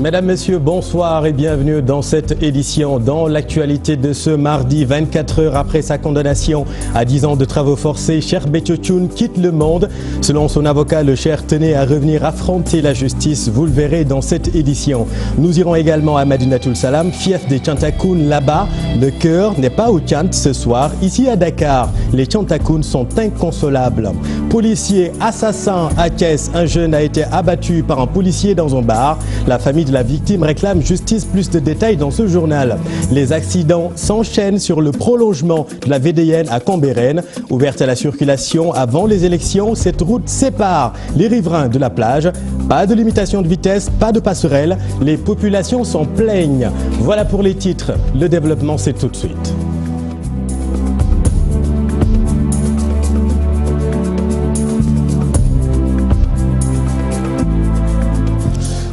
Mesdames, Messieurs, bonsoir et bienvenue dans cette édition. Dans l'actualité de ce mardi, 24 heures après sa condamnation à 10 ans de travaux forcés, Cheikh Béthio Thioune quitte le monde. Selon son avocat, le Cheikh tenait à revenir affronter la justice. Vous le verrez dans cette édition. Nous irons également à Madinatoul Salam, fief des Tiantakoun là-bas. Le cœur n'est pas au Tiant ce soir. Ici à Dakar, les Tiantakoun sont inconsolables. Policier assassin à Thiès, un jeune a été abattu par un policier dans un bar. La famille de la victime réclame justice. Plus de détails dans ce journal. Les accidents s'enchaînent sur le prolongement de la VDN à Cambérène. Ouverte à la circulation avant les élections, cette route sépare les riverains de la plage. Pas de limitation de vitesse, pas de passerelle. Les populations s'en plaignent. Voilà pour les titres. Le développement, c'est tout de suite.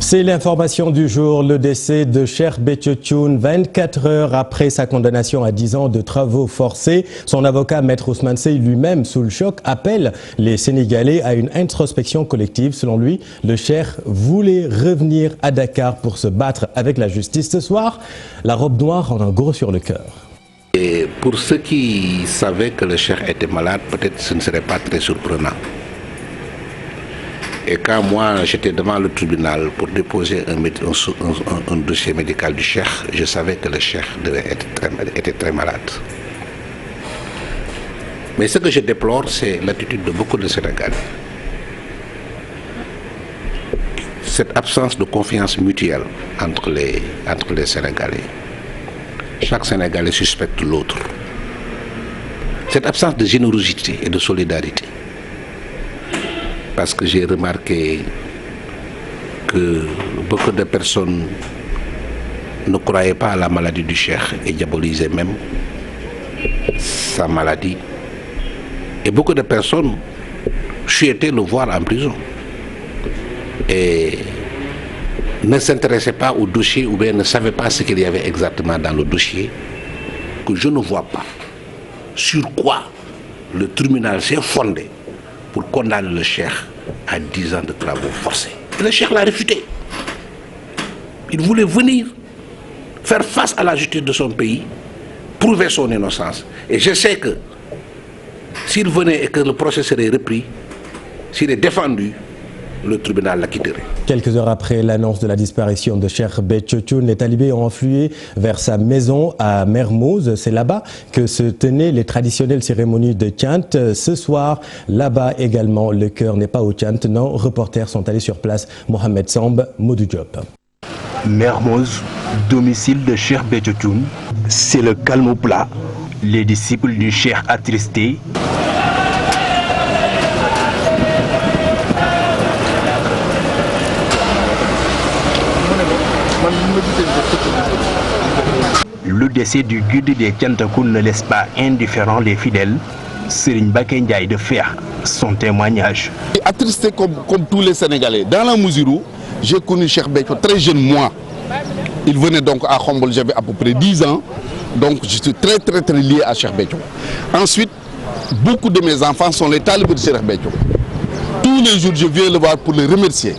C'est l'information du jour, le décès de Cheikh Béthio Thioune, 24 heures après sa condamnation à 10 ans de travaux forcés. Son avocat, Maître Ousmane Seye, lui-même sous le choc, appelle les Sénégalais à une introspection collective. Selon lui, le Cheikh voulait revenir à Dakar pour se battre avec la justice. Ce soir, la robe noire en un gros sur le cœur. Et pour ceux qui savaient que le Cheikh était malade, peut-être ce ne serait pas très surprenant. Et quand moi j'étais devant le tribunal pour déposer un dossier médical du Cheikh, je savais que le Cheikh était très malade. Mais ce que je déplore, c'est l'attitude de beaucoup de Sénégalais. Cette absence de confiance mutuelle entre les Sénégalais. Chaque Sénégalais suspecte l'autre. Cette absence de générosité et de solidarité. Parce que j'ai remarqué que beaucoup de personnes ne croyaient pas à la maladie du Cheikh et diabolisaient même sa maladie. Et beaucoup de personnes souhaitaient le voir en prison et ne s'intéressaient pas au dossier ou bien ne savaient pas ce qu'il y avait exactement dans le dossier, que je ne vois pas sur quoi le tribunal s'est fondé pour condamner le Cheikh à 10 ans de travaux forcés. Et le Cheikh l'a réfuté. Il voulait venir faire face à la justice de son pays, prouver son innocence. Et je sais que s'il venait et que le procès serait repris, s'il est défendu, le tribunal la quitterait. Quelques heures après l'annonce de la disparition de Cheikh Béthio Thioune, les talibés ont enflué vers sa maison à Mermoz. C'est là-bas que se tenaient les traditionnelles cérémonies de Tiant. Ce soir, là-bas également, le cœur n'est pas au Tiant. Nos reporters sont allés sur place. Mohamed Samb, Modou Diop. Mermoz, domicile de Cheikh Béthio Thioune, c'est le calme plat. Les disciples du Cheikh attristés. Le décès du guide des Tiantakoun ne laisse pas indifférents les fidèles. Serigne Mbacké Ndiaye de faire son témoignage. Attristé comme tous les Sénégalais. Dans la mesure où j'ai connu Cheikh Béthio très jeune, moi. Il venait donc à Khombole, j'avais à peu près 10 ans. Donc je suis très lié à Cheikh Béthio. Ensuite, beaucoup de mes enfants sont les talibés de Cheikh Béthio. Tous les jours, je viens le voir pour les remercier.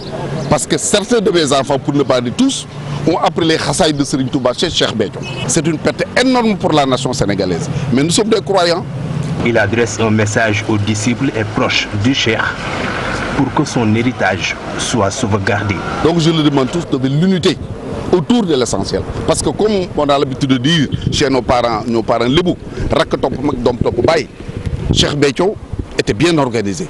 Parce que certains de mes enfants, pour ne pas dire tous, ont appris les khassaïs de Serigne Touba chez Cheikh Béthio. C'est une perte énorme pour la nation sénégalaise. Mais nous sommes des croyants. Il adresse un message aux disciples et proches du Cheikh pour que son héritage soit sauvegardé. Donc je le demande tous de l'unité autour de l'essentiel. Parce que comme on a l'habitude de dire chez nos parents lébou, Cheikh Béthio était bien organisé.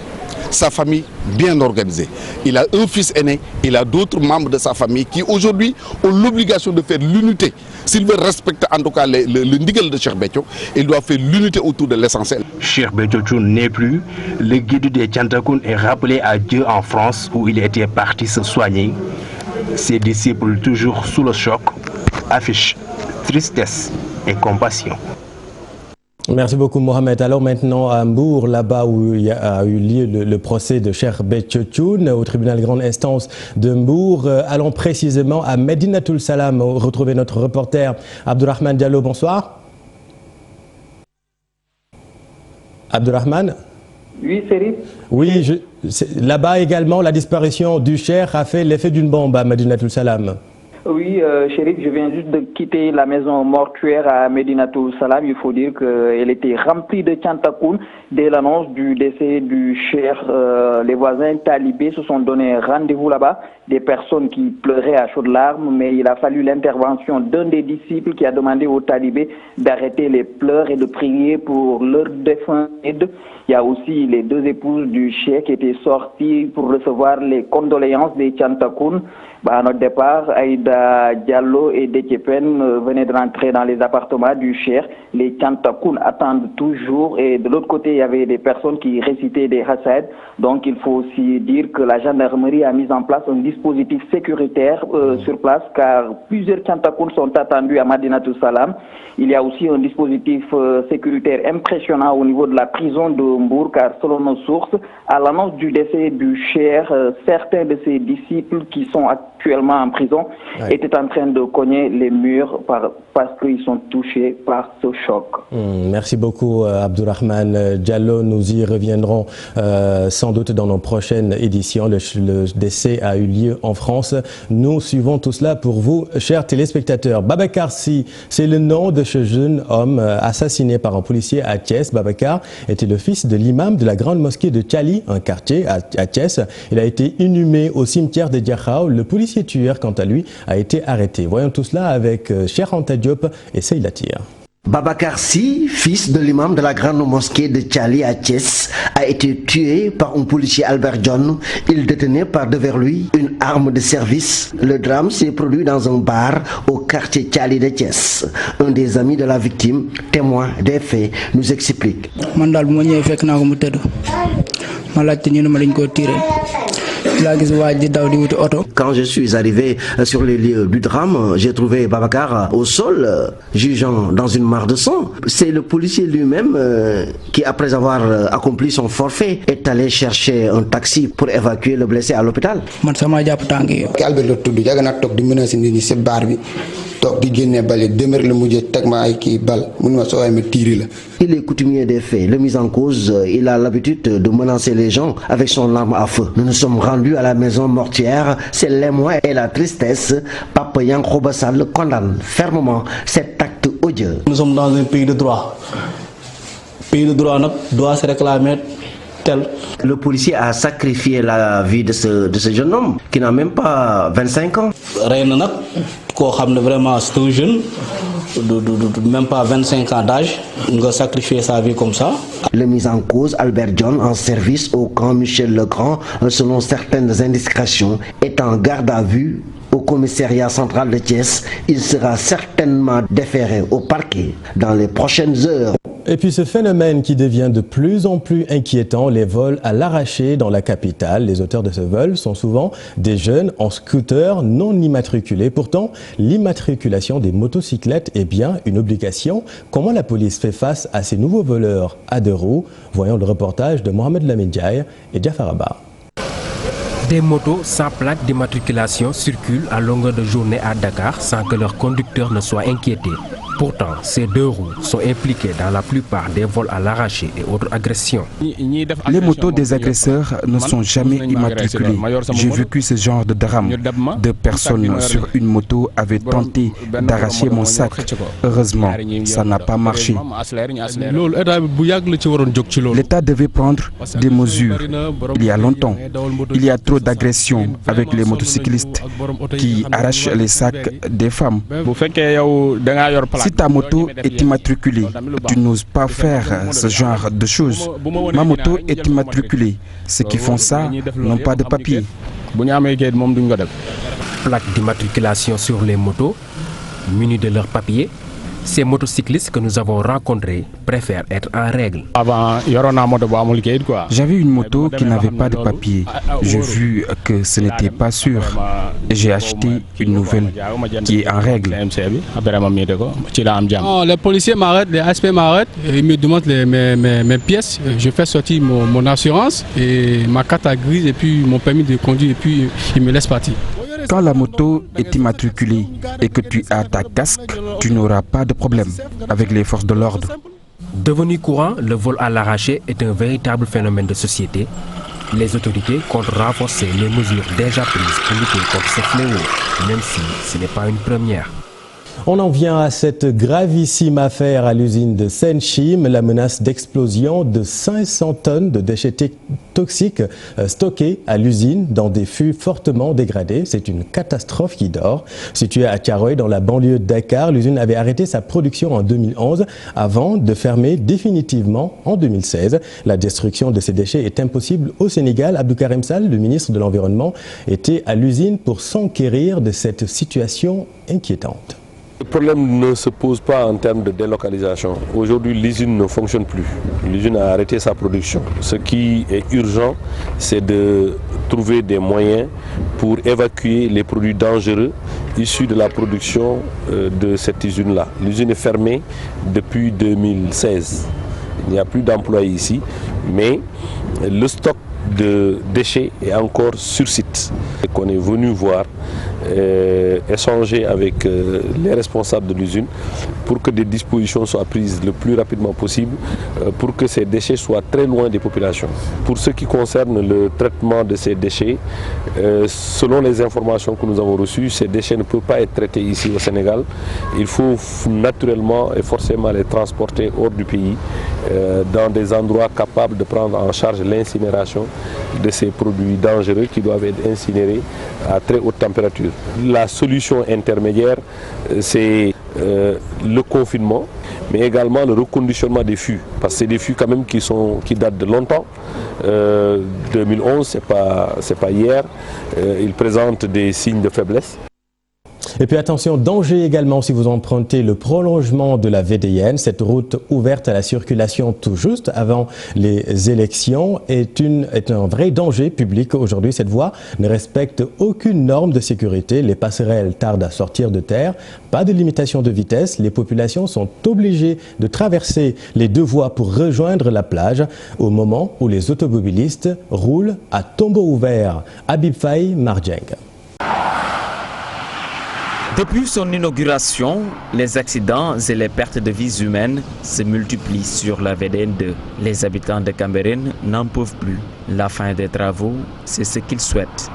Sa famille bien organisée. Il a un fils aîné, il a d'autres membres de sa famille qui aujourd'hui ont l'obligation de faire l'unité. S'il veut respecter en tout cas le nigel de Cheikh Béthio, il doit faire l'unité autour de l'essentiel. Cheikh Béthio Thioune n'est plus. Le guide des Tiantakoun est rappelé à Dieu en France où il était parti se soigner. Ses disciples, toujours sous le choc, affichent tristesse et compassion. Merci beaucoup Mohamed. Alors maintenant à Mbour, là-bas où il y a eu lieu le procès de Cheikh Béthio Thioune au tribunal grande instance de Mbour. Allons précisément à Madinatoul Salam retrouver notre reporter Abdourahmane Diallo. Bonsoir. Abdourahmane. Oui, Serif. Oui, là-bas également, la disparition du Cheikh a fait l'effet d'une bombe à Madinatoul Salam. Oui, Chérif, je viens juste de quitter la maison mortuaire à Medinatoul Salam. Il faut dire qu'elle était remplie de Tchantakoun. Dès l'annonce du décès du cheikh, les voisins talibés se sont donné rendez-vous là-bas. Des personnes qui pleuraient à chaudes larmes, mais il a fallu l'intervention d'un des disciples qui a demandé aux talibés d'arrêter les pleurs et de prier pour leur défunt. Il y a aussi les deux épouses du cheikh qui étaient sorties pour recevoir les condoléances des Tchantakoun. À notre départ, Aïda Diallo et Dekepen venaient de rentrer dans les appartements du cheikh. Les Tchantakoun attendent toujours et de l'autre côté, il y avait des personnes qui récitaient des hassad. Donc il faut aussi dire que la gendarmerie a mis en place un dispositif sécuritaire sur place car plusieurs Tchantakoun sont attendus à Madinatou Salam. Il y a aussi un dispositif sécuritaire impressionnant au niveau de la prison de Mbour car selon nos sources, à l'annonce du décès du cheikh, certains de ses disciples qui sont actuellement en prison étaient en train de cogner les murs parce qu'ils sont touchés par ce choc. Merci beaucoup Abdourahmane Diallo. Nous y reviendrons sans doute dans nos prochaines éditions. Le décès a eu lieu en France. Nous suivons tout cela pour vous, chers téléspectateurs. Babacar Sy, c'est le nom de ce jeune homme assassiné par un policier à Thiès. Babacar était le fils de l'imam de la grande mosquée de Thiali, un quartier à Thiès. Il a été inhumé au cimetière de Diakhao. Le policier tueur, quant à lui, a été arrêté. Voyons tout cela avec Cheikh Anta Diop et Seyla Tir. Babacar Sy, fils de l'imam de la grande mosquée de Thiali à Thiès, a été tué par un policier Albert John. Il détenait par devers lui une arme de service. Le drame s'est produit dans un bar au quartier Thiali de Thiès. Un des amis de la victime, témoin des faits, nous explique. Quand je suis arrivé sur les lieux du drame, j'ai trouvé Babacar au sol, jugeant dans une mare de sang. C'est le policier lui-même qui, après avoir accompli son forfait, est allé chercher un taxi pour évacuer le blessé à l'hôpital. Il est coutumier des faits. Le mis en cause, il a l'habitude de menacer les gens avec son arme à feu. Nous nous sommes rendus à la maison mortuaire. C'est l'émoi et la tristesse. Papa Yankhoba Sall condamne fermement cet acte odieux. Nous sommes dans un pays de droit. Le pays de droit doit se réclamer tel. Le policier a sacrifié la vie de ce jeune homme qui n'a même pas 25 ans. Vraiment, c'est un jeune, même pas 25 ans d'âge, il a sacrifié sa vie comme ça. Le mis en cause, Albert John, en service au camp Michel Legrand, selon certaines indiscrétions, est en garde à vue au commissariat central de Thiès. Il sera certainement déféré au parquet dans les prochaines heures. Et puis ce phénomène qui devient de plus en plus inquiétant, les vols à l'arraché dans la capitale. Les auteurs de ce vol sont souvent des jeunes en scooter non immatriculés. Pourtant, l'immatriculation des motocyclettes est bien une obligation. Comment la police fait face à ces nouveaux voleurs à deux roues? Voyons le reportage de Mohamed Lamine Diaye et Jafar Abba. Des motos sans plaque d'immatriculation circulent à longueur de journée à Dakar sans que leur conducteur ne soit inquiété. Pourtant, ces deux roues sont impliquées dans la plupart des vols à l'arraché et autres agressions. Les motos des agresseurs ne sont jamais immatriculées. J'ai vécu ce genre de drame. Deux personnes sur une moto avaient tenté d'arracher mon sac. Heureusement, ça n'a pas marché. L'État devait prendre des mesures il y a longtemps. Il y a trop d'agressions avec les motocyclistes qui arrachent les sacs des femmes. Si ta moto est immatriculée, tu n'oses pas faire ce genre de choses. Ma moto est immatriculée. Ceux qui font ça n'ont pas de papier. Plaque d'immatriculation sur les motos, munis de leurs papiers. Ces motocyclistes que nous avons rencontrés préfèrent être en règle. J'avais une moto qui n'avait pas de papier. J'ai vu que ce n'était pas sûr. J'ai acheté une nouvelle qui est en règle. Les policiers m'arrêtent, les ASP m'arrêtent, ils me demandent mes pièces. Je fais sortir mon assurance et ma carte grise et puis mon permis de conduire et puis ils me laissent partir. Quand la moto est immatriculée et que tu as ta casque, tu n'auras pas de problème avec les forces de l'ordre. Devenu courant, le vol à l'arraché est un véritable phénomène de société. Les autorités comptent renforcer les mesures déjà prises pour lutter contre ce fléau, même si ce n'est pas une première. On en vient à cette gravissime affaire à l'usine de Senchim, la menace d'explosion de 500 tonnes de déchets toxiques stockés à l'usine dans des fûts fortement dégradés. C'est une catastrophe qui dort. Située à Thiaroye, dans la banlieue de Dakar, l'usine avait arrêté sa production en 2011 avant de fermer définitivement en 2016. La destruction de ces déchets est impossible au Sénégal. Abdou Karim Sall, le ministre de l'Environnement, était à l'usine pour s'enquérir de cette situation inquiétante. Le problème ne se pose pas en termes de délocalisation. Aujourd'hui, l'usine ne fonctionne plus. L'usine a arrêté sa production. Ce qui est urgent, c'est de trouver des moyens pour évacuer les produits dangereux issus de la production de cette usine-là. L'usine est fermée depuis 2016. Il n'y a plus d'employés ici, mais le stock de déchets est encore sur site. Qu'on est venu voir, échanger avec les responsables de l'usine pour que des dispositions soient prises le plus rapidement possible pour que ces déchets soient très loin des populations. Pour ce qui concerne le traitement de ces déchets, selon les informations que nous avons reçues, ces déchets ne peuvent pas être traités ici au Sénégal. Il faut naturellement et forcément les transporter hors du pays dans des endroits capables de prendre en charge l'incinération de ces produits dangereux qui doivent être incinérés à très haute température. La solution intermédiaire, c'est le confinement, mais également le reconditionnement des fûts, parce que c'est des fûts quand même qui datent de longtemps. 2011, c'est pas hier. Ils présentent des signes de faiblesse. Et puis attention, danger également si vous empruntez le prolongement de la VDN. Cette route ouverte à la circulation tout juste avant les élections est un vrai danger public aujourd'hui. Cette voie ne respecte aucune norme de sécurité. Les passerelles tardent à sortir de terre. Pas de limitation de vitesse. Les populations sont obligées de traverser les deux voies pour rejoindre la plage au moment où les automobilistes roulent à tombeau ouvert. Habib Faye, Marjeng. Depuis son inauguration, les accidents et les pertes de vies humaines se multiplient sur la VDN 2. Les habitants de Cambérène n'en peuvent plus. La fin des travaux, c'est ce qu'ils souhaitent.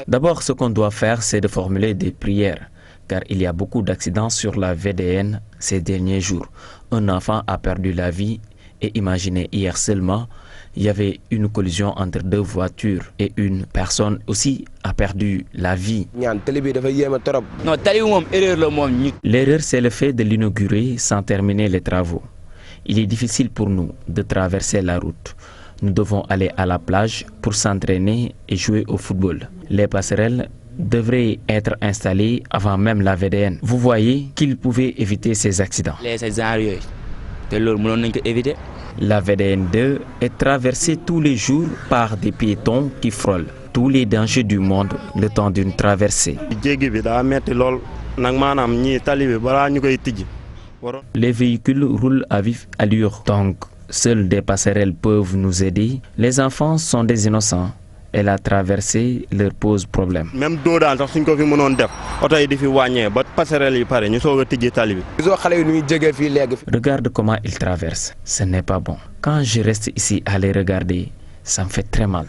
D'abord, ce qu'on doit faire, c'est de formuler des prières, car il y a beaucoup d'accidents sur la VDN ces derniers jours. Un enfant a perdu la vie et imaginez, hier seulement, il y avait une collision entre deux voitures et une personne aussi a perdu la vie. L'erreur, c'est le fait de l'inaugurer sans terminer les travaux. Il est difficile pour nous de traverser la route. Nous devons aller à la plage pour s'entraîner et jouer au football. Les passerelles devraient être installées avant même la VDN. Vous voyez qu'ils pouvaient éviter ces accidents. La VDN 2 est traversée tous les jours par des piétons qui frôlent tous les dangers du monde le temps d'une traversée. Les véhicules roulent à vive allure, donc seules des passerelles peuvent nous aider. Les enfants sont des innocents et la traversée leur pose problème. Même regarde comment ils traversent, ce n'est pas bon. Quand je reste ici à les regarder, ça me fait très mal.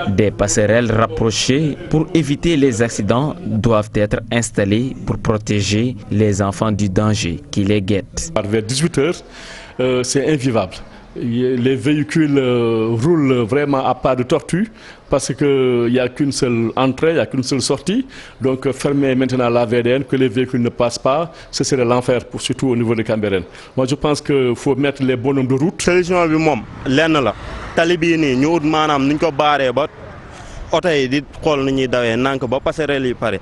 Des passerelles rapprochées pour éviter les accidents doivent être installées pour protéger les enfants du danger qui les guette. Vers 18 h, c'est invivable. Les véhicules roulent vraiment à pas de tortue parce qu'il n'y a qu'une seule entrée, il n'y a qu'une seule sortie. Donc fermer maintenant la VDN, que les véhicules ne passent pas, ce serait l'enfer, surtout au niveau de Cambérène. Moi je pense qu'il faut mettre les bonhommes de route. Solution est lenn la tali bii nii ñu ut maanaam nuñ ko baaree ba oto yi di xool ni ñuy dawee nank ba passerelle yi pare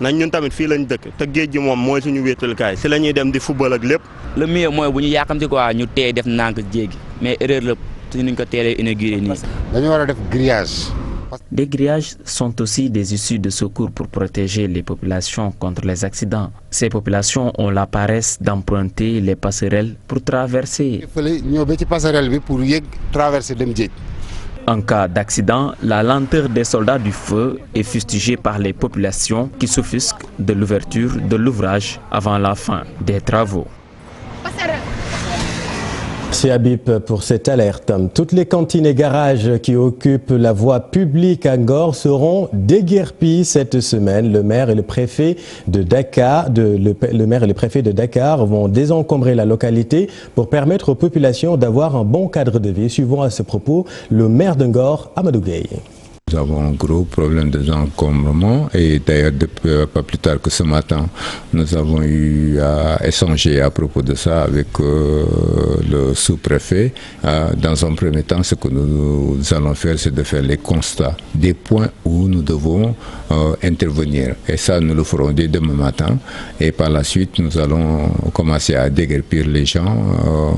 nañ ñun tamit fii lañ dëkk te géej gi moom mooy suñu wéetalkaay si la ñuy dem di football ak lépp. Le mieux mooy bu ñu yàqamti quoi ñu tey def nànk jéegi mais erreur la si nuñ ko teelee inauguré nii. dañu war a def grillage. Des grillages sont aussi des issues de secours pour protéger les populations contre les accidents. Ces populations ont la paresse d'emprunter les passerelles pour traverser. En cas d'accident, la lenteur des soldats du feu est fustigée par les populations qui s'offusquent de l'ouverture de l'ouvrage avant la fin des travaux. Merci Habib pour cette alerte. Toutes les cantines et garages qui occupent la voie publique à Ngor seront déguerpis cette semaine. Le maire et le préfet de Dakar, vont désencombrer la localité pour permettre aux populations d'avoir un bon cadre de vie. Suivons à ce propos le maire de Ngor, Amadou Gueye. Nous avons un gros problème de désencombrement et d'ailleurs pas plus tard que ce matin, nous avons eu à échanger à propos de ça avec le sous-préfet. Dans un premier temps, ce que nous allons faire, c'est de faire les constats des points où nous devons intervenir. Et ça, nous le ferons dès demain matin. Et par la suite, nous allons commencer à déguerpir les gens,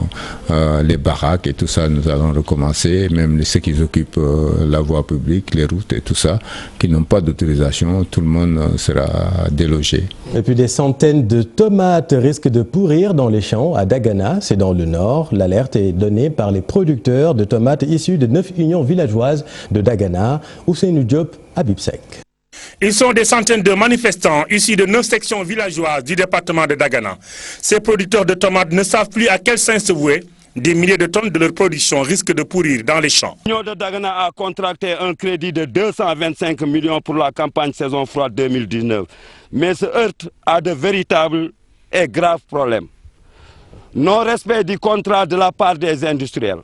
les baraques et tout ça. Nous allons recommencer, même ceux qui occupent la voie publique, les routes et tout ça, qui n'ont pas d'autorisation, tout le monde sera délogé. Et puis des centaines de tomates risquent de pourrir dans les champs à Dagana, c'est dans le nord. L'alerte est donnée par les producteurs de tomates issus de 9 unions villageoises de Dagana, Ousseynou Diop, Habib Sek. Ils sont des centaines de manifestants issus de 9 sections villageoises du département de Dagana. Ces producteurs de tomates ne savent plus à quel sein se vouer. Des milliers de tonnes de leur production risquent de pourrir dans les champs. L'Union de Dagana a contracté un crédit de 225 millions pour la campagne saison froide 2019. Mais se heurte à de véritables et graves problèmes. Non-respect du contrat de la part des industriels,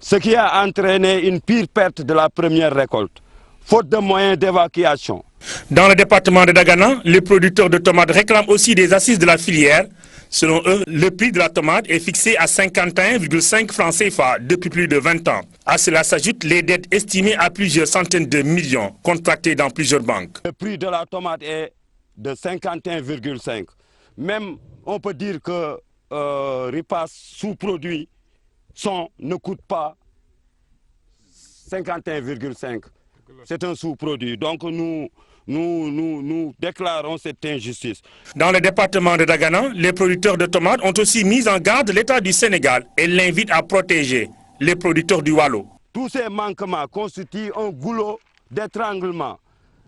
ce qui a entraîné une pire perte de la première récolte, faute de moyens d'évacuation. Dans le département de Dagana, les producteurs de tomates réclament aussi des assises de la filière. Selon eux, le prix de la tomate est fixé à 51,5 francs CFA depuis plus de 20 ans. À cela s'ajoutent les dettes estimées à plusieurs centaines de millions contractées dans plusieurs banques. Le prix de la tomate est de 51,5. Même on peut dire que Ripas sous-produits ne coûte pas 51,5. C'est un sous-produit. Donc nous déclarons cette injustice. Dans le département de Dagana, les producteurs de tomates ont aussi mis en garde l'État du Sénégal et l'invitent à protéger les producteurs du Wallo. Tous ces manquements constituent un goulot d'étranglement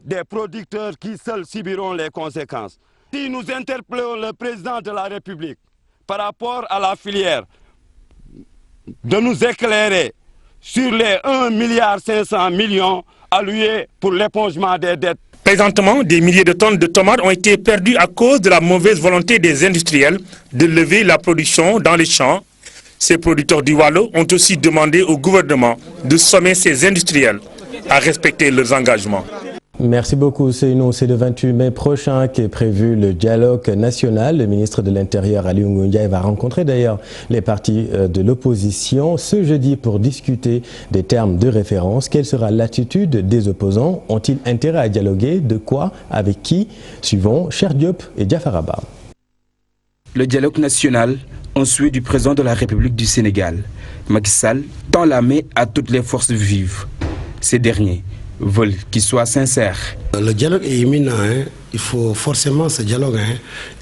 des producteurs qui seuls subiront les conséquences. Si nous interpellons le président de la République par rapport à la filière, de nous éclairer sur les 1,5 milliard alloués pour l'épongement des dettes. Présentement, des milliers de tonnes de tomates ont été perdues à cause de la mauvaise volonté des industriels de lever la production dans les champs. Ces producteurs du Wallo ont aussi demandé au gouvernement de sommer ces industriels à respecter leurs engagements. Merci beaucoup, Seynou. C'est le 28 mai prochain qu'est prévu le dialogue national. Le ministre de l'Intérieur, Aliou Ndiaye, va rencontrer d'ailleurs les partis de l'opposition ce jeudi pour discuter des termes de référence. Quelle sera l'attitude des opposants? Ont-ils intérêt à dialoguer? De quoi? Avec qui? Suivons Cheikh Diop et Diafaraba. Le dialogue national, un souhait du président de la République du Sénégal. Macky Sall tend la main à toutes les forces vives. Ces derniers veulent qu'il soit sincère. Le dialogue est imminent, il faut forcément ce dialogue.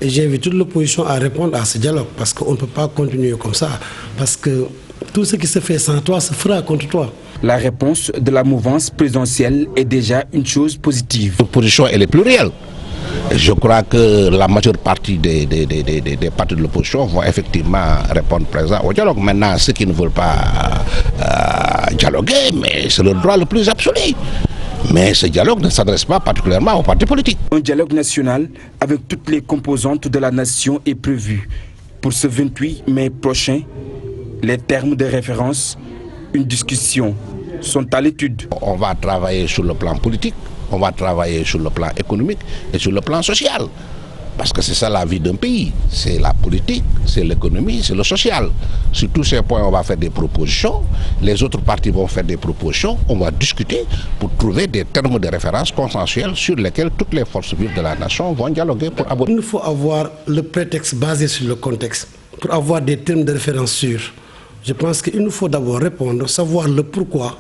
Et j'invite toute l'opposition à répondre à ce dialogue parce qu'on ne peut pas continuer comme ça. Parce que tout ce qui se fait sans toi se fera contre toi. La réponse de la mouvance présidentielle est déjà une chose positive. L'opposition, elle est plurielle. Je crois que la majeure partie des partis de l'opposition vont effectivement répondre présent au dialogue. Maintenant, ceux qui ne veulent pas dialoguer, mais c'est le droit le plus absolu. Mais ce dialogue ne s'adresse pas particulièrement aux partis politiques. Un dialogue national avec toutes les composantes de la nation est prévu. Pour ce 28 mai prochain, les termes de référence, une discussion sont à l'étude. On va travailler sur le plan politique, on va travailler sur le plan économique et sur le plan social. Parce que c'est ça la vie d'un pays. C'est la politique, c'est l'économie, c'est le social. Sur tous ces points, on va faire des propositions. Les autres partis vont faire des propositions. On va discuter pour trouver des termes de référence consensuels sur lesquels toutes les forces vives de la nation vont dialoguer pour aboutir. Il faut avoir le prétexte basé sur le contexte pour avoir des termes de référence sûrs. Je pense qu'il nous faut d'abord répondre, savoir le pourquoi.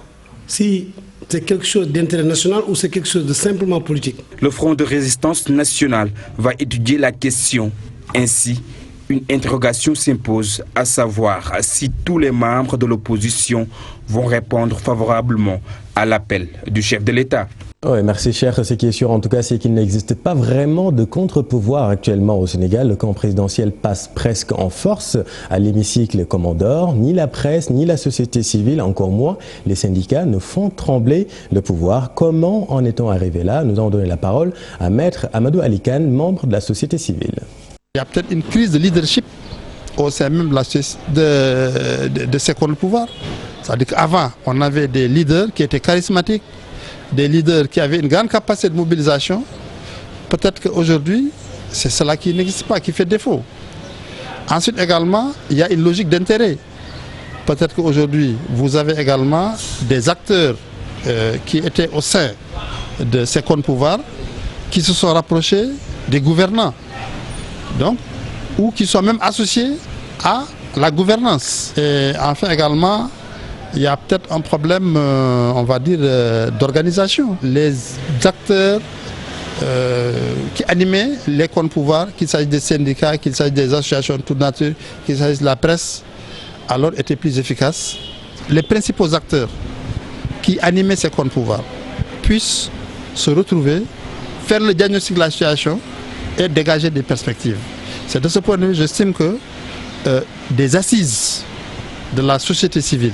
Si c'est quelque chose d'intérêt national ou c'est quelque chose de simplement politique. Le Front de résistance nationale va étudier la question. Ainsi, une interrogation s'impose, à savoir si tous les membres de l'opposition vont répondre favorablement à l'appel du chef de l'État. Oui, merci cher. Ce qui est sûr en tout cas, c'est qu'il n'existe pas vraiment de contre-pouvoir actuellement au Sénégal. Le camp présidentiel passe presque en force à l'hémicycle comme en dehors. Ni la presse, ni la société civile, encore moins les syndicats ne font trembler le pouvoir. Comment en est-on arrivé là? Nous allons donner la parole à Maître Amadou Ali Kane, membre de la société civile. Il y a peut-être une crise de leadership au sein même de ces contre-pouvoirs. C'est-à-dire qu'avant, on avait des leaders qui étaient charismatiques, des leaders qui avaient une grande capacité de mobilisation. Peut-être qu'aujourd'hui, c'est cela qui n'existe pas, qui fait défaut. Ensuite également, il y a une logique d'intérêt. Peut-être qu'aujourd'hui, vous avez également des acteurs qui étaient au sein de ces contre-pouvoirs qui se sont rapprochés des gouvernants, donc, ou qui sont même associés à la gouvernance. Et enfin également, il y a peut-être un problème, on va dire, d'organisation. Les acteurs qui animaient les contre-pouvoirs, qu'il s'agisse des syndicats, qu'il s'agisse des associations de toute nature, qu'il s'agisse de la presse, alors étaient plus efficaces. Les principaux acteurs qui animaient ces contre-pouvoirs puissent se retrouver, faire le diagnostic de la situation et dégager des perspectives. C'est de ce point de vue, j'estime que des assises de la société civile,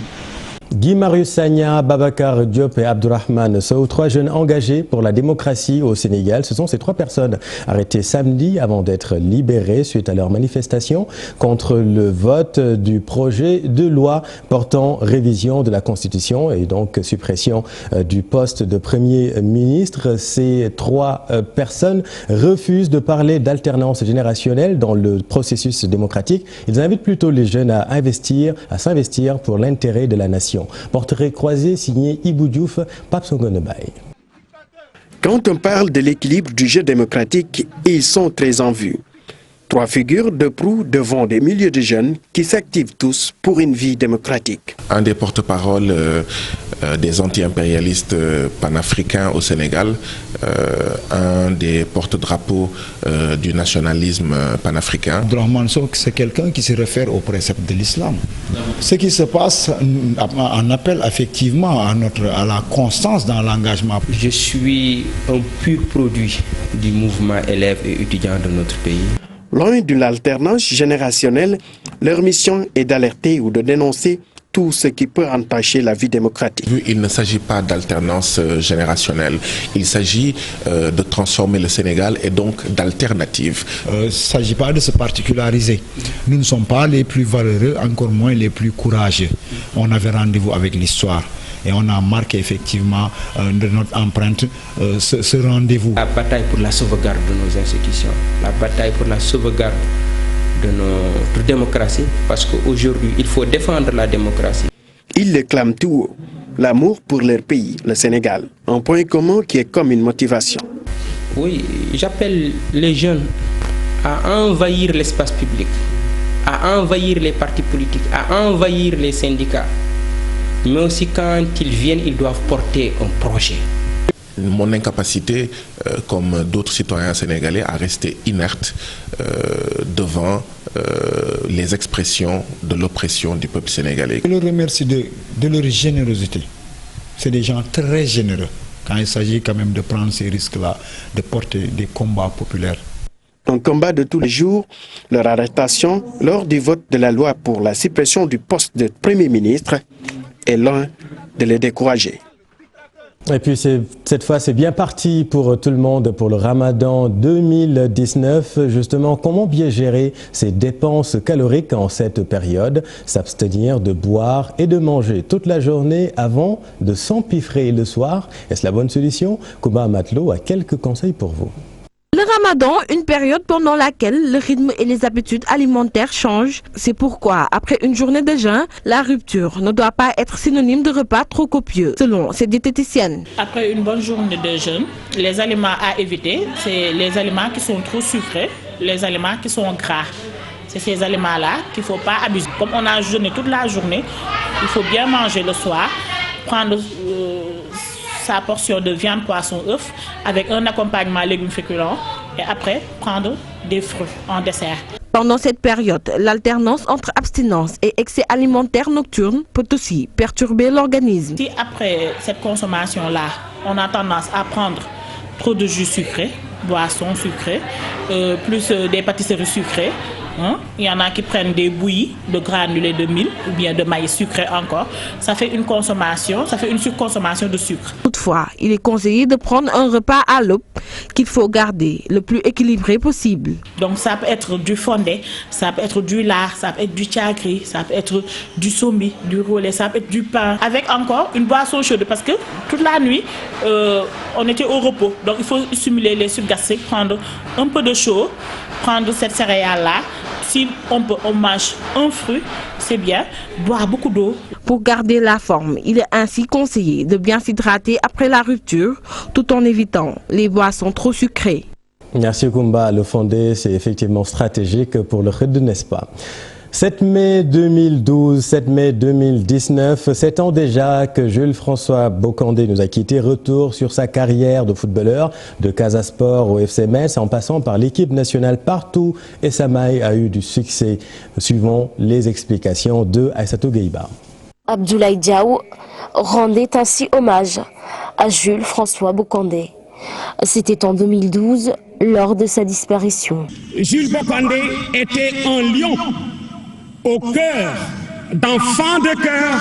Guy Marius Sagna, Babacar Diop et Abdourahmane Sow, 3 jeunes engagés pour la démocratie au Sénégal. Ce sont ces 3 personnes arrêtées samedi avant d'être libérées suite à leur manifestation contre le vote du projet de loi portant révision de la Constitution et donc suppression du poste de Premier ministre. Ces 3 personnes refusent de parler d'alternance générationnelle dans le processus démocratique. Ils invitent plutôt les jeunes à s'investir pour l'intérêt de la nation. Portrait croisé signé Ibou Diouf, Pape Songone Baye. Quand on parle de l'équilibre du jeu démocratique, ils sont très en vue. 3 figures de proue devant des milliers de jeunes qui s'activent tous pour une vie démocratique. Un des porte-parole des anti-impérialistes panafricains au Sénégal, un des porte-drapeaux du nationalisme panafricain. Abdourahmane Sow, c'est quelqu'un qui se réfère aux préceptes de l'islam. Ce qui se passe en appelle effectivement à la constance dans l'engagement. Je suis un pur produit du mouvement élèves et étudiants de notre pays. Loin de l'alternance générationnelle, leur mission est d'alerter ou de dénoncer tout ce qui peut entacher la vie démocratique. Il ne s'agit pas d'alternance générationnelle, il s'agit de transformer le Sénégal et donc d'alternatives. Il ne s'agit pas de se particulariser. Nous ne sommes pas les plus valeureux, encore moins les plus courageux. On avait rendez-vous avec l'histoire. Et on a marqué effectivement de notre empreinte ce rendez-vous. La bataille pour la sauvegarde de nos institutions, la bataille pour la sauvegarde de notre démocratie, parce qu'aujourd'hui, il faut défendre la démocratie. Ils le clament tout haut, l'amour pour leur pays, le Sénégal, un point commun qui est comme une motivation. Oui, j'appelle les jeunes à envahir l'espace public, à envahir les partis politiques, à envahir les syndicats. Mais aussi quand ils viennent, ils doivent porter un projet. Mon incapacité, comme d'autres citoyens sénégalais, à rester inerte devant les expressions de l'oppression du peuple sénégalais. Je les remercie de leur générosité. C'est des gens très généreux quand il s'agit quand même de prendre ces risques-là, de porter des combats populaires. Un combat de tous les jours, leur arrestation lors du vote de la loi pour la suppression du poste de Premier ministre est loin de les décourager. Et puis cette fois, c'est bien parti pour tout le monde pour le Ramadan 2019. Justement, comment bien gérer ces dépenses caloriques en cette période? S'abstenir de boire et de manger toute la journée avant de s'empiffrer le soir. Est-ce la bonne solution? Kouba Matelot a quelques conseils pour vous. Le Ramadan, une période pendant laquelle le rythme et les habitudes alimentaires changent. C'est pourquoi, après une journée de jeûne, la rupture ne doit pas être synonyme de repas trop copieux, selon ces diététiciennes. Après une bonne journée de jeûne, les aliments à éviter, c'est les aliments qui sont trop sucrés, les aliments qui sont gras. C'est ces aliments-là qu'il ne faut pas abuser. Comme on a jeûné toute la journée, il faut bien manger le soir, prendre sa portion de viande, poisson, œuf, avec un accompagnement légumes féculents, et après prendre des fruits en dessert. Pendant cette période, l'alternance entre abstinence et excès alimentaire nocturne peut aussi perturber l'organisme. Si après cette consommation-là, on a tendance à prendre trop de jus sucré, boissons sucrées, plus des pâtisseries sucrées, il y en a qui prennent des bouillies de granulés de mil ou bien de maïs sucré encore. Ça fait une consommation, ça fait une surconsommation de sucre. Toutefois, il est conseillé de prendre un repas à l'aube qu'il faut garder le plus équilibré possible. Donc ça peut être du fondé, ça peut être du lard, ça peut être du tchakri, ça peut être du sombi, du roulé, ça peut être du pain. Avec encore une boisson chaude parce que toute la nuit, on était au repos. Donc il faut stimuler les sucs gastriques, prendre un peu de chaud, prendre cette céréale-là. Si on mange un fruit, c'est bien. Boire beaucoup d'eau. Pour garder la forme, il est ainsi conseillé de bien s'hydrater après la rupture, tout en évitant les boissons trop sucrées. Merci Koumba. Le fondé, c'est effectivement stratégique pour le RID, n'est-ce pas? 7 mai 2012, 7 mai 2019, 7 ans déjà que Jules-François Bocandé nous a quittés. Retour sur sa carrière de footballeur, de Casa Sport au FC Metz, en passant par l'équipe nationale partout. Et Samaï a eu du succès. Suivons les explications de Aïssatou Gueiba. Abdoulaye Diaw rendait ainsi hommage à Jules-François Bocandé. C'était en 2012, lors de sa disparition. Jules Bocandé était un lion au cœur, d'enfant de cœur,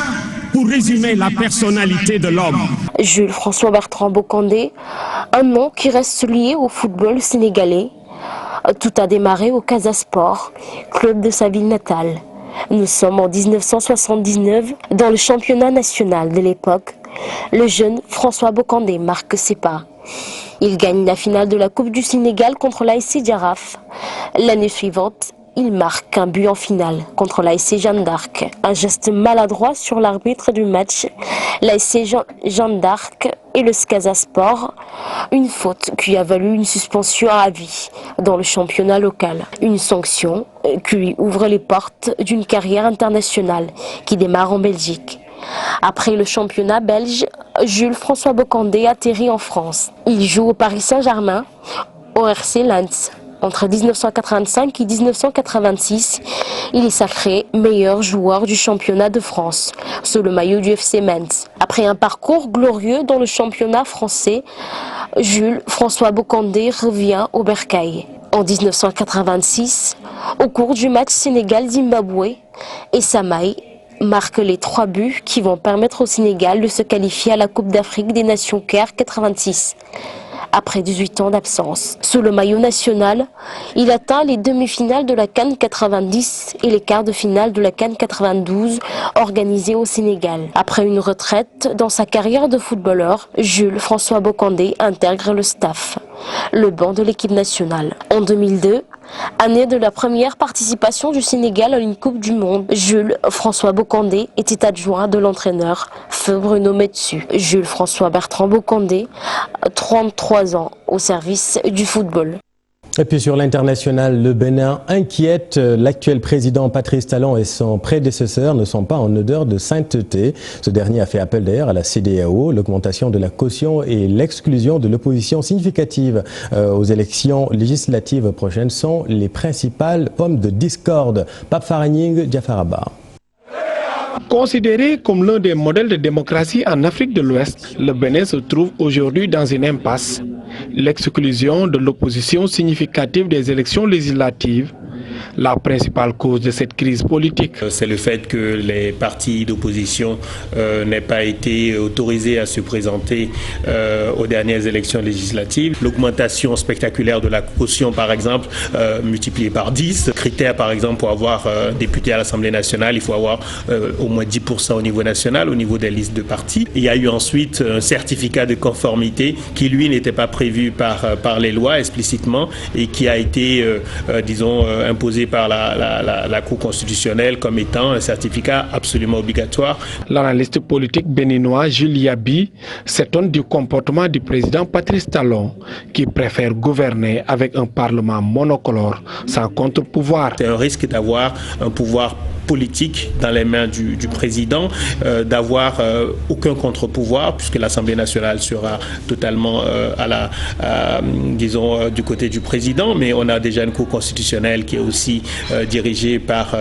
pour résumer la personnalité de l'homme. Jules-François Bertrand Bocandé, un nom qui reste lié au football sénégalais. Tout a démarré au Casa Sport, club de sa ville natale. Nous sommes en 1979, dans le championnat national de l'époque. Le jeune François Bocandé marque ses pas. Il gagne la finale de la Coupe du Sénégal contre l'ASC Jaraaf. L'année suivante, il marque un but en finale contre l'ASC Jeanne d'Arc. Un geste maladroit sur l'arbitre du match, l'ASC Jeanne d'Arc et le Casa Sport. Une faute qui a valu une suspension à vie dans le championnat local. Une sanction qui lui ouvre les portes d'une carrière internationale qui démarre en Belgique. Après le championnat belge, Jules-François Bocandé atterrit en France. Il joue au Paris Saint-Germain, au RC Lens. Entre 1985 et 1986, il est sacré meilleur joueur du championnat de France, sous le maillot du FC Metz. Après un parcours glorieux dans le championnat français, Jules-François Bocandé revient au Bercail. En 1986, au cours du match Sénégal-Zimbabwe, et Samaï marque les 3 buts qui vont permettre au Sénégal de se qualifier à la Coupe d'Afrique des Nations Caire 86. Après 18 ans d'absence. Sous le maillot national, il atteint les demi-finales de la CAN 90 et les quarts de finale de la CAN 92 organisés au Sénégal. Après une retraite dans sa carrière de footballeur, Jules-François Bocandé intègre le staff, le banc de l'équipe nationale. En 2002, année de la première participation du Sénégal à une Coupe du Monde, Jules-François Bocandé était adjoint de l'entraîneur Feu Bruno Metsu. Jules-François Bertrand Bocandé, 33 ans au service du football. Et puis sur l'international, le Bénin inquiète. L'actuel président Patrice Talon et son prédécesseur ne sont pas en odeur de sainteté. Ce dernier a fait appel d'ailleurs à la CEDEAO. L'augmentation de la caution et l'exclusion de l'opposition significative aux élections législatives prochaines sont les principales pommes de discorde. Pape Faragning, Diafaraba. Considéré comme l'un des modèles de démocratie en Afrique de l'Ouest, le Bénin se trouve aujourd'hui dans une impasse. L'exclusion de l'opposition significative des élections législatives, la principale cause de cette crise politique. C'est le fait que les partis d'opposition n'aient pas été autorisés à se présenter aux dernières élections législatives. L'augmentation spectaculaire de la caution, par exemple, multipliée par 10. Critère, par exemple, pour avoir député à l'Assemblée nationale, il faut avoir au moins 10% au niveau national, au niveau des listes de partis. Il y a eu ensuite un certificat de conformité qui, lui, n'était pas prévu par les lois explicitement et qui a été, disons, imposé imposé par la Cour constitutionnelle comme étant un certificat absolument obligatoire. L'analyste politique béninois Jules Yabi s'étonne du comportement du président Patrice Talon, qui préfère gouverner avec un parlement monocolore sans contre-pouvoir. C'est un risque d'avoir un pouvoir politique dans les mains du président, d'avoir aucun contre-pouvoir, puisque l'Assemblée nationale sera totalement disons, du côté du président, mais on a déjà une Cour constitutionnelle qui est aussi dirigée par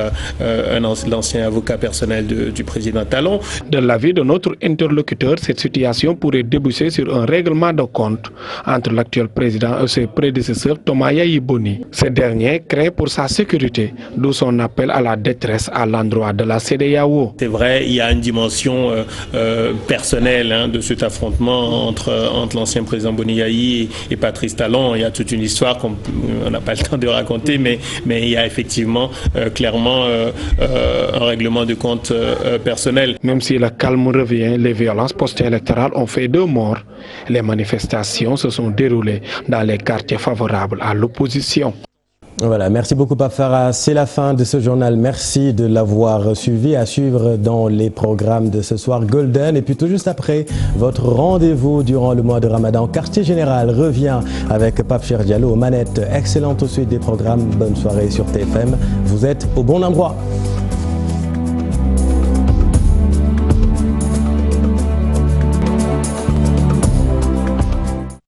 l'ancien avocat personnel du président Talon. De l'avis de notre interlocuteur, cette situation pourrait déboucher sur un règlement de compte entre l'actuel président et ses prédécesseurs Thomas Yayi Boni. Ce dernier craint pour sa sécurité, d'où son appel à la détresse à l'endroit de la CEDEAO. C'est vrai, il y a une dimension personnelle de cet affrontement entre l'ancien président Boni Yayi et Patrice Talon. Il y a toute une histoire qu'on n'a pas le temps de raconter, mais il y a effectivement clairement un règlement de compte personnel. Même si le calme revient, les violences post-électorales ont fait 2 morts. Les manifestations se sont déroulées dans les quartiers favorables à l'opposition. Voilà, merci beaucoup Pape Farah. C'est la fin de ce journal. Merci de l'avoir suivi. À suivre dans les programmes de ce soir Golden. Et puis tout juste après, votre rendez-vous durant le mois de Ramadan. Quartier Général revient avec Pape Cheikh Diallo aux manettes. Excellente suite des programmes. Bonne soirée sur TFM. Vous êtes au bon endroit.